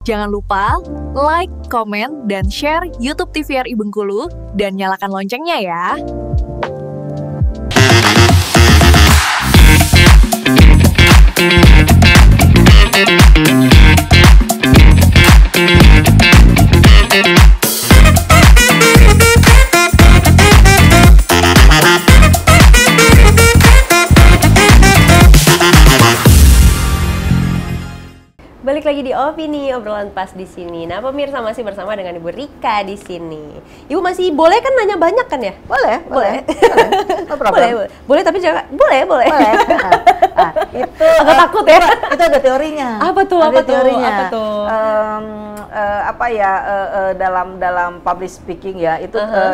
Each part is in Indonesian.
Jangan lupa like, komen, dan share YouTube TVRI Bengkulu dan nyalakan loncengnya ya. Balik lagi di Opini, obrolan pas di sini. Nah, pemirsa masih bersama dengan Ibu Rika di sini. Ibu masih boleh kan nanya banyak kan ya? Boleh. Boleh, tapi jangan boleh. Itu agak takut ya. Itu ada teorinya. Apa tuh? Dalam public speaking ya,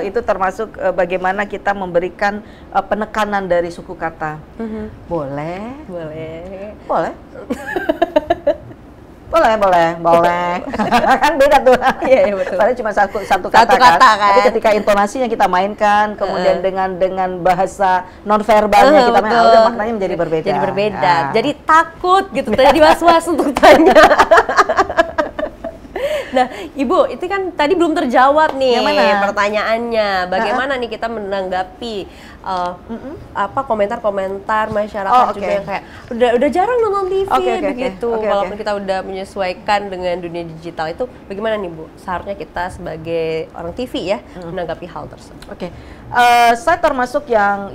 itu termasuk bagaimana kita memberikan penekanan dari suku kata. Boleh. Boleh. Kan beda tuh. Iya, betul. Padahal cuma satu kata kan. Tapi ketika intonasinya kita mainkan, kemudian dengan bahasa nonverbalnya kita main, udah maknanya menjadi berbeda. Jadi takut gitu, tadi was-was untuk tanya. Nah, Ibu, itu kan tadi belum terjawab nih pertanyaannya. Bagaimana nih kita menanggapi komentar-komentar masyarakat juga yang kayak udah jarang nonton TV begitu. Walaupun kita udah menyesuaikan dengan dunia digital itu, bagaimana nih Bu? Seharusnya kita sebagai orang TV ya menanggapi hal tersebut. Saya termasuk yang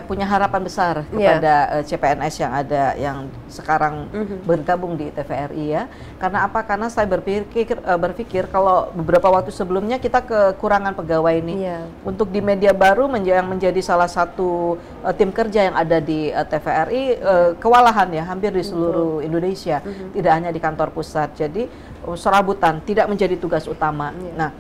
punya harapan besar kepada CPNS yang ada yang sekarang bergabung di TVRI ya. Karena apa? Karena saya berpikir kalau beberapa waktu sebelumnya kita kekurangan pegawai nih. Untuk di media baru yang menjadi salah satu tim kerja yang ada di TVRI kewalahan ya, hampir di seluruh Indonesia, tidak hanya di kantor pusat. Jadi serabutan, tidak menjadi tugas utama. Nah,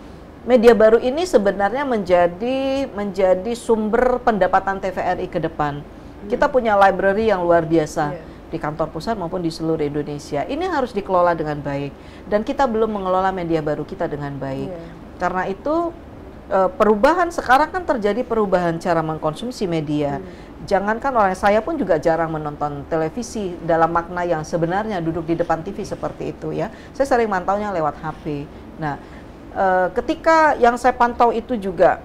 media baru ini sebenarnya menjadi sumber pendapatan TVRI ke depan. Kita punya library yang luar biasa di kantor pusat maupun di seluruh Indonesia. Ini harus dikelola dengan baik dan kita belum mengelola media baru kita dengan baik. Karena itu perubahan sekarang kan terjadi perubahan cara mengkonsumsi media. Jangankan orang, saya pun juga jarang menonton televisi dalam makna yang sebenarnya duduk di depan TV seperti itu ya. Saya sering mantaunya lewat HP. Nah, ketika yang saya pantau itu juga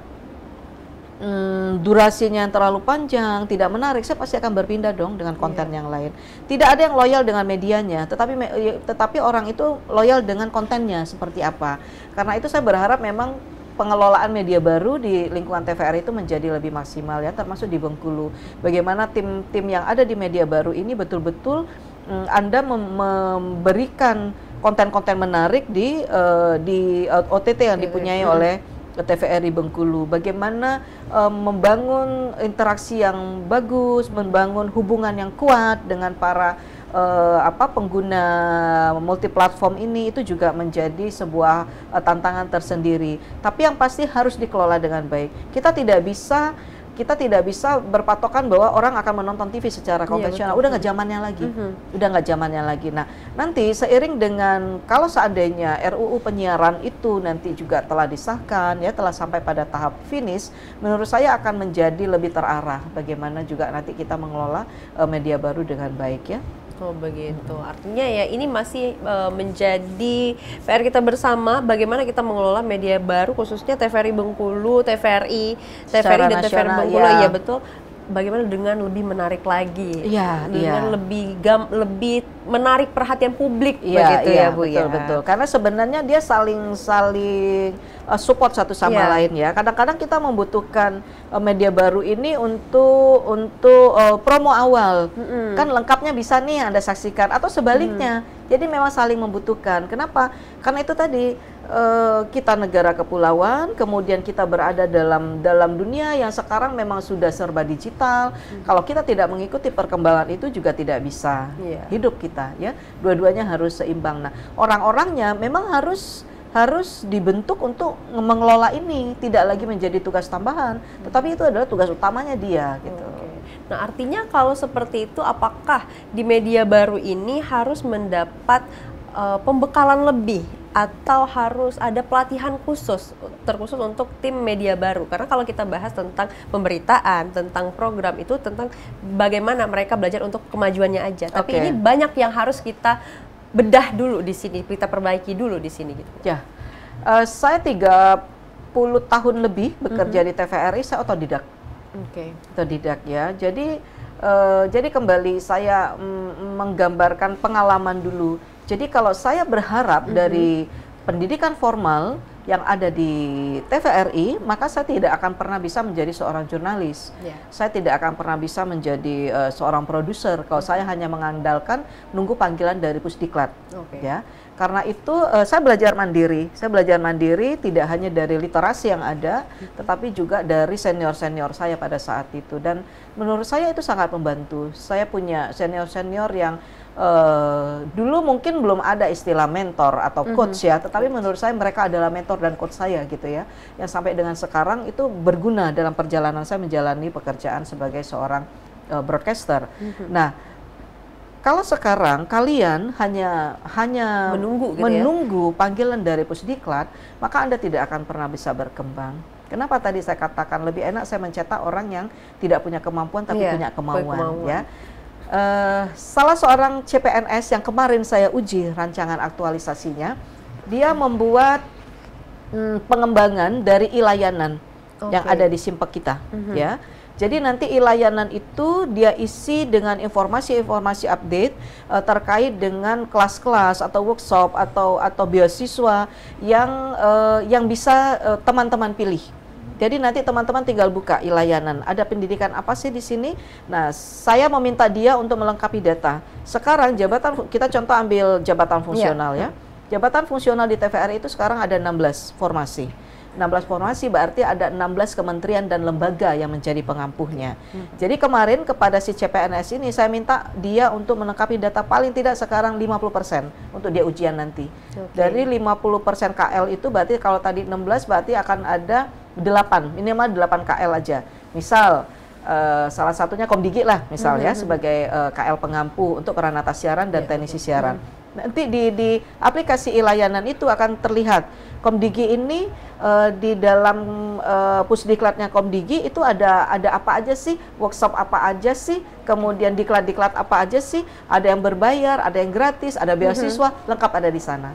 durasinya yang terlalu panjang, tidak menarik, saya pasti akan berpindah dong dengan konten yang lain. Tidak ada yang loyal dengan medianya, tetapi orang itu loyal dengan kontennya seperti apa. Karena itu saya berharap memang pengelolaan media baru di lingkungan TVRI itu menjadi lebih maksimal ya, termasuk di Bengkulu. Bagaimana tim yang ada di media baru ini betul-betul Anda memberikan konten-konten menarik di OTT yang dipunyai oleh TVRI Bengkulu. Bagaimana membangun interaksi yang bagus, membangun hubungan yang kuat dengan para pengguna multiplatform ini, itu juga menjadi sebuah tantangan tersendiri. Tapi yang pasti harus dikelola dengan baik. Kita tidak bisa berpatokan bahwa orang akan menonton TV secara konvensional. Udah nggak zamannya lagi. Nah, nanti seiring dengan kalau seandainya RUU penyiaran itu nanti juga telah disahkan ya, telah sampai pada tahap finish, menurut saya akan menjadi lebih terarah bagaimana juga nanti kita mengelola media baru dengan baik ya. Oh begitu, artinya ya ini masih menjadi PR kita bersama, bagaimana kita mengelola media baru khususnya TVRI Bengkulu, TVRI dan TVRI Bengkulu ya betul. Bagaimana dengan lebih menarik lagi, dengan lebih menarik perhatian publik begitu ya Bu ya. Betul. Karena sebenarnya dia saling support satu sama lain ya. Kadang-kadang kita membutuhkan media baru ini untuk promo awal, kan lengkapnya bisa nih Anda saksikan atau sebaliknya. Jadi memang saling membutuhkan. Kenapa? Karena itu tadi kita negara kepulauan, kemudian kita berada dalam dunia yang sekarang memang sudah serba digital. Kalau kita tidak mengikuti perkembangan itu juga tidak bisa hidup kita ya. Dua-duanya harus seimbang. Nah, orang-orangnya memang harus dibentuk untuk mengelola ini, tidak lagi menjadi tugas tambahan, tetapi itu adalah tugas utamanya dia gitu. Nah, artinya kalau seperti itu, apakah di media baru ini harus mendapat pembekalan lebih atau harus ada pelatihan terkhusus untuk tim media baru? Karena kalau kita bahas tentang pemberitaan, tentang program itu tentang bagaimana mereka belajar untuk kemajuannya aja. Tapi ini banyak yang harus kita bedah dulu di sini, kita perbaiki dulu di sini gitu? Ya, saya 30 tahun lebih bekerja di TVRI, saya otodidak. Otodidak ya. Jadi kembali saya menggambarkan pengalaman dulu. Jadi kalau saya berharap dari pendidikan formal yang ada di TVRI, maka saya tidak akan pernah bisa menjadi seorang jurnalis. Saya tidak akan pernah bisa menjadi seorang produser kalau saya hanya mengandalkan nunggu panggilan dari Pusdiklat. Ya, karena itu saya belajar mandiri. Saya belajar mandiri tidak hanya dari literasi yang ada, tetapi juga dari senior-senior saya pada saat itu. Dan menurut saya itu sangat membantu. Saya punya senior-senior yang dulu mungkin belum ada istilah mentor atau coach ya, tetapi menurut saya mereka adalah mentor dan coach saya gitu ya, yang sampai dengan sekarang itu berguna dalam perjalanan saya menjalani pekerjaan sebagai seorang broadcaster. Nah, kalau sekarang kalian hanya menunggu, menunggu panggilan dari Pusdiklat, maka Anda tidak akan pernah bisa berkembang. Kenapa tadi saya katakan lebih enak saya mencetak orang yang tidak punya kemampuan tapi punya kemauan. Ya. Salah seorang CPNS yang kemarin saya uji rancangan aktualisasinya, dia membuat pengembangan dari e-layanan yang ada di Simpek kita, ya. Jadi nanti e-layanan itu dia isi dengan informasi-informasi update terkait dengan kelas-kelas atau workshop atau beasiswa yang bisa teman-teman pilih. Jadi nanti teman-teman tinggal buka e-layanan, ada pendidikan apa sih di sini? Nah, saya meminta dia untuk melengkapi data. Sekarang jabatan, kita contoh ambil jabatan fungsional ya. Jabatan fungsional di TVRI itu sekarang ada 16 formasi. 16 formasi berarti ada 16 kementerian dan lembaga yang menjadi pengampuhnya. Jadi kemarin kepada si CPNS ini saya minta dia untuk melengkapi data paling tidak sekarang 50% untuk dia ujian nanti. Dari 50% KL itu berarti kalau tadi 16 berarti akan ada 8, minimal 8 KL aja. Misal salah satunya Komdigi lah misalnya sebagai KL pengampu untuk peranata siaran dan teknisi siaran. Nanti di aplikasi e-layanan itu akan terlihat Komdigi ini di dalam Pusdiklatnya Komdigi itu ada apa aja sih, workshop apa aja sih, kemudian diklat apa aja sih, ada yang berbayar, ada yang gratis, ada beasiswa, lengkap ada di sana.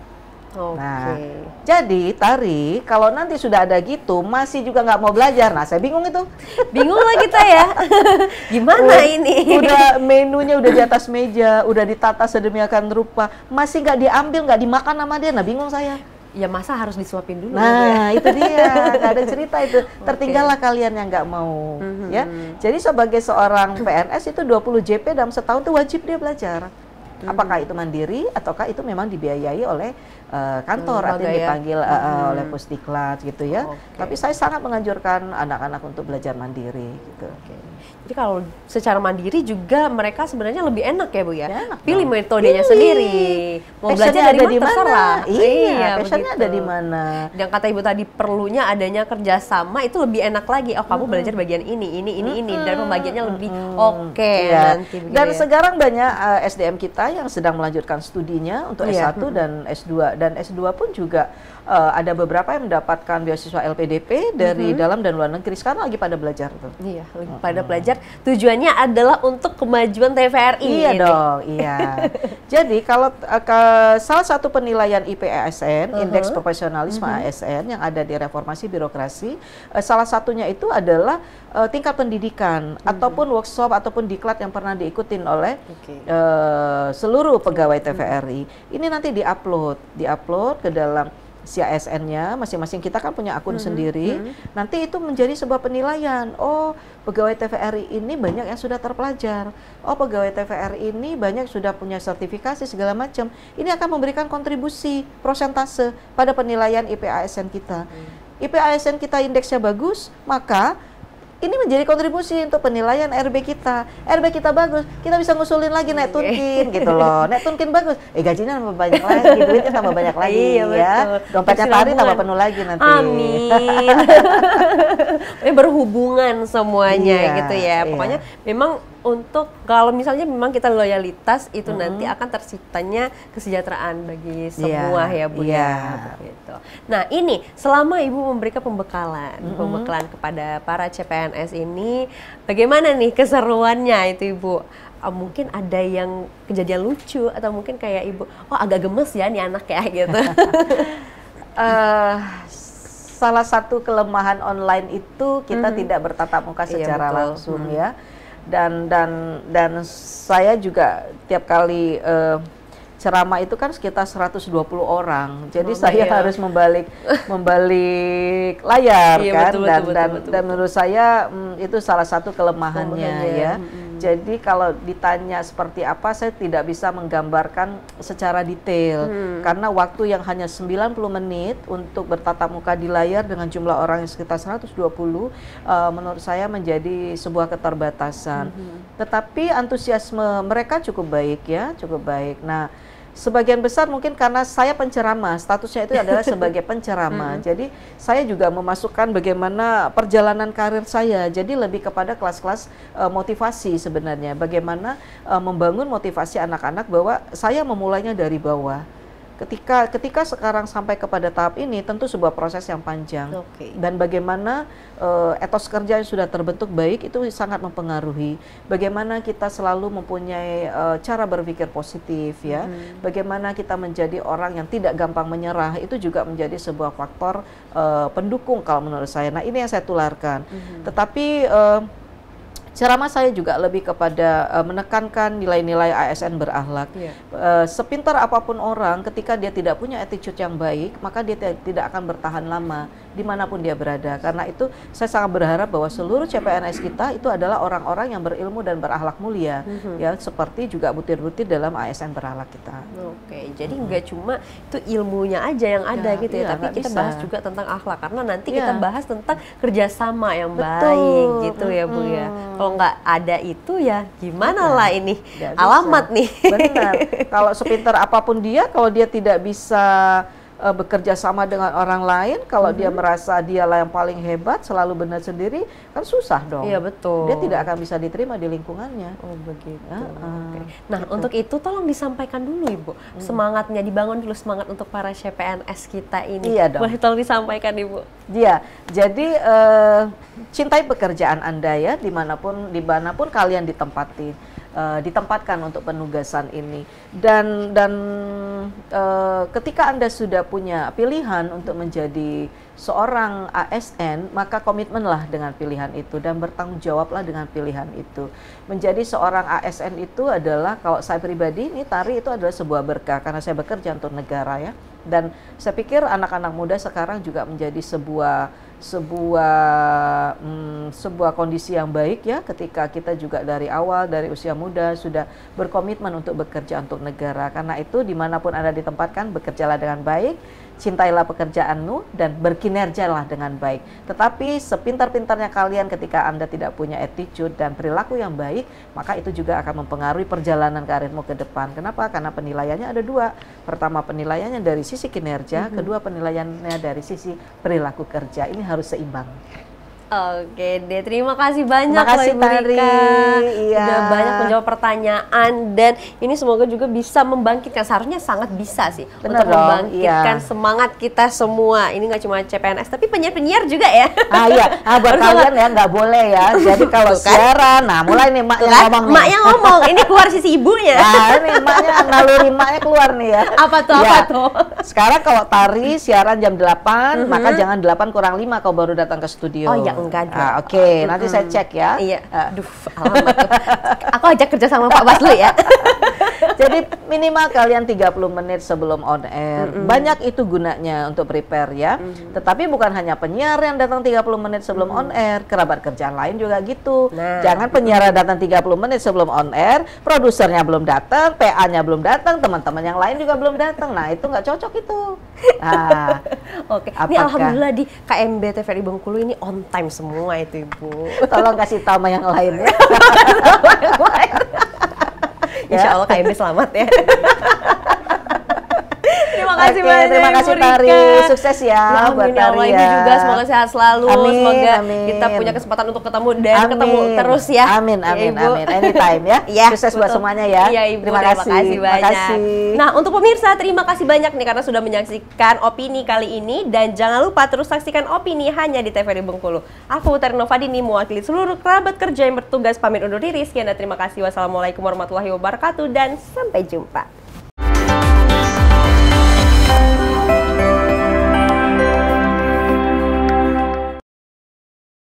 Nah, jadi Tari, kalau nanti sudah ada gitu, masih juga nggak mau belajar. Nah, saya bingung itu. Bingung lah kita ya. Gimana ini? Udah menunya udah di atas meja, udah ditata sedemikian rupa, masih nggak diambil, nggak dimakan sama dia. Nah, bingung saya. Ya masa harus disuapin dulu? Nah, itu dia. Nggak ada cerita itu. Tertinggallah kalian yang nggak mau. Ya. Jadi sebagai seorang PNS itu 20 JP dalam setahun itu wajib dia belajar. Apakah itu mandiri ataukah itu memang dibiayai oleh kantor atau dipanggil oleh Pusdiklat gitu ya. Tapi saya sangat menganjurkan anak-anak untuk belajar mandiri gitu. Jadi kalau secara mandiri juga mereka sebenarnya lebih enak ya Bu ya. Pilih metodenya sendiri. Mau belajar dari mana terserah. Iya, passionnya ada di mana. Dan kata Ibu tadi perlunya adanya kerjasama itu lebih enak lagi. Oh, kamu belajar bagian ini dan pembagiannya lebih nanti. Dan sekarang banyak SDM kita yang sedang melanjutkan studinya untuk S1 dan S2. Dan S2 pun juga ada beberapa yang mendapatkan beasiswa LPDP dari dalam dan luar negeri. Sekarang lagi pada belajar tuh. Iya, pada belajar. Tujuannya adalah untuk kemajuan TVRI. Iya dong, iya. Jadi kalau salah satu penilaian IPASN, Indeks Profesionalisme ASN yang ada di Reformasi Birokrasi, salah satunya itu adalah tingkat pendidikan ataupun workshop ataupun diklat yang pernah diikutin oleh seluruh pegawai TVRI. Ini nanti diupload ke dalam si ASN-nya, masing-masing kita kan punya akun sendiri. Nanti itu menjadi sebuah penilaian. Oh, pegawai TVRI ini banyak yang sudah terpelajar. Oh, pegawai TVRI ini banyak sudah punya sertifikasi segala macam. Ini akan memberikan kontribusi persentase pada penilaian IPASN kita. IPASN kita indeksnya bagus, maka ini menjadi kontribusi untuk penilaian RB kita. RB kita bagus, kita bisa ngusulin lagi Nek Tunkin gitu loh. Nek Tunkin bagus, gajinya tambah banyak lagi, duitnya tambah banyak lagi ya. Dompetnya Tari tambah penuh lagi nanti. Amin. Ini berhubungan semuanya gitu ya. Pokoknya memang untuk kalau misalnya memang kita loyalitas itu nanti akan terciptanya kesejahteraan bagi semua ya Bu ya. Gitu. Nah ini selama Ibu memberikan pembekalan kepada para CPNS ini, bagaimana nih keseruannya itu Ibu? Mungkin ada yang kejadian lucu atau mungkin kayak Ibu, oh agak gemes ya nih anak ya gitu. Salah satu kelemahan online itu kita tidak bertatap muka secara langsung ya. Dan saya juga tiap kali ceramah itu kan sekitar 120 orang. Jadi saya harus membalik layar kan. Dan menurut saya itu salah satu kelemahannya ya. Jadi kalau ditanya seperti apa, saya tidak bisa menggambarkan secara detail karena waktu yang hanya 90 menit untuk bertatap muka di layar dengan jumlah orang yang sekitar 120 menurut saya menjadi sebuah keterbatasan. Tetapi antusiasme mereka cukup baik ya, cukup baik. Nah, sebagian besar mungkin karena saya penceramah, statusnya itu adalah sebagai penceramah. Jadi saya juga memasukkan bagaimana perjalanan karir saya. Jadi lebih kepada kelas-kelas motivasi sebenarnya. Bagaimana membangun motivasi anak-anak bahwa saya memulainya dari bawah. Ketika sekarang sampai kepada tahap ini tentu sebuah proses yang panjang. Dan bagaimana etos kerja yang sudah terbentuk baik itu sangat mempengaruhi. Bagaimana kita selalu mempunyai cara berpikir positif ya. Bagaimana kita menjadi orang yang tidak gampang menyerah itu juga menjadi sebuah faktor pendukung kalau menurut saya. Nah, ini yang saya tularkan. Tetapi ceramah saya juga lebih kepada menekankan nilai-nilai ASN berakhlak. Sepintar apapun orang, ketika dia tidak punya attitude yang baik, maka dia tidak akan bertahan lama dimanapun dia berada. Karena itu saya sangat berharap bahwa seluruh CPNS kita itu adalah orang-orang yang berilmu dan berakhlak mulia, ya seperti juga butir-butir dalam ASN berakhlak kita. Jadi nggak cuma itu ilmunya aja yang ada gitu ya, tapi kita bahas juga tentang akhlak karena nanti kita bahas tentang kerjasama yang baik gitu ya Bu ya. Kalau nggak ada itu ya gimana lah ini alamat nih. Benar. Kalau sepintar apapun dia, kalau dia tidak bisa bekerja sama dengan orang lain, kalau dia merasa dialah yang paling hebat, selalu benar sendiri, kan susah dong. Iya betul. Dia tidak akan bisa diterima di lingkungannya. Oh begitu. Nah untuk itu tolong disampaikan dulu Ibu, semangatnya dibangun dulu semangat untuk para CPNS kita ini. Iya dong. Boleh tolong disampaikan Ibu. Iya, jadi cintai pekerjaan Anda ya, dimanapun kalian ditempatkan untuk penugasan ini. Dan ketika Anda sudah punya pilihan untuk menjadi seorang ASN, maka komitmenlah dengan pilihan itu dan bertanggung jawablah dengan pilihan itu. Menjadi seorang ASN itu adalah, kalau saya pribadi, ini tari itu adalah sebuah berkah karena saya bekerja untuk negara ya. Dan saya pikir anak-anak muda sekarang juga menjadi sebuah kondisi yang baik ya, ketika kita juga dari awal, dari usia muda sudah berkomitmen untuk bekerja untuk negara. Karena itu dimanapun Anda ditempatkan, bekerjalah dengan baik, cintailah pekerjaanmu dan berkinerjalah dengan baik. Tetapi sepintar-pintarnya kalian, ketika Anda tidak punya attitude dan perilaku yang baik, maka itu juga akan mempengaruhi perjalanan karirmu ke depan. Kenapa? Karena penilaiannya ada dua. Pertama, penilaiannya dari sisi kinerja, kedua penilaiannya dari sisi perilaku kerja. Ini harus seimbang. Oke deh, terima kasih banyak loh Ibu Rika. Udah banyak menjawab pertanyaan, dan ini semoga juga bisa membangkitkan, seharusnya sangat bisa sih untuk membangkitkan semangat kita semua. Ini nggak cuma CPNS tapi penyiar-penyiar juga ya. Buat kalian ya nggak boleh ya. Jadi kalau siaran, nah mulai nih maknya ngomong. Maknya ngomong, ini keluar sisi ibunya. Nah ini maknya, naluri maknya keluar nih ya. Apa tuh? Sekarang kalau tari siaran jam 8, maka jangan 8:05 kau baru datang ke studio. Oh ya enggak. Oke, nanti saya cek ya. Iya. Aduh, alamat. Aku ajak kerja sama Pak Baslu ya. Jadi minimal kalian 30 menit sebelum on air. Banyak itu gunanya untuk prepare ya. Tetapi bukan hanya penyiar yang datang 30 menit sebelum on air, kerabat kerjaan lain juga gitu. Jangan penyiar datang 30 menit sebelum on air, produsernya belum datang, PA-nya belum datang, teman-teman yang lain juga belum datang. Nah, itu nggak cocok itu. Nah, oke. Ini alhamdulillah di KMB TVRI Bengkulu ini on time semua itu Ibu. Tolong kasih tahu sama yang lain ya. Insya Allah KMB selamat ya. Terima kasih banyak. Terima kasih Ibu Tari, Rika. sukses ya buat Amin ya Allah, Tari Ibu ya. juga semoga sehat selalu. Amin, Semoga amin. kita punya kesempatan untuk ketemu dan Amin. ketemu terus ya. Amin, Ya, amin, Ibu. amin. Anytime ya. Iya, Sukses buat betul. semuanya ya. Iya Ibu, Terima kasih banyak. Makasih. Nah, untuk pemirsa terima kasih banyak nih karena sudah menyaksikan opini kali ini, dan jangan lupa terus saksikan opini hanya di TVRI Bengkulu. Aku Utari Novadini mewakili seluruh kerabat kerja yang bertugas pamit undur diri. Sekian dan terima kasih. Wassalamualaikum warahmatullahi wabarakatuh dan sampai jumpa.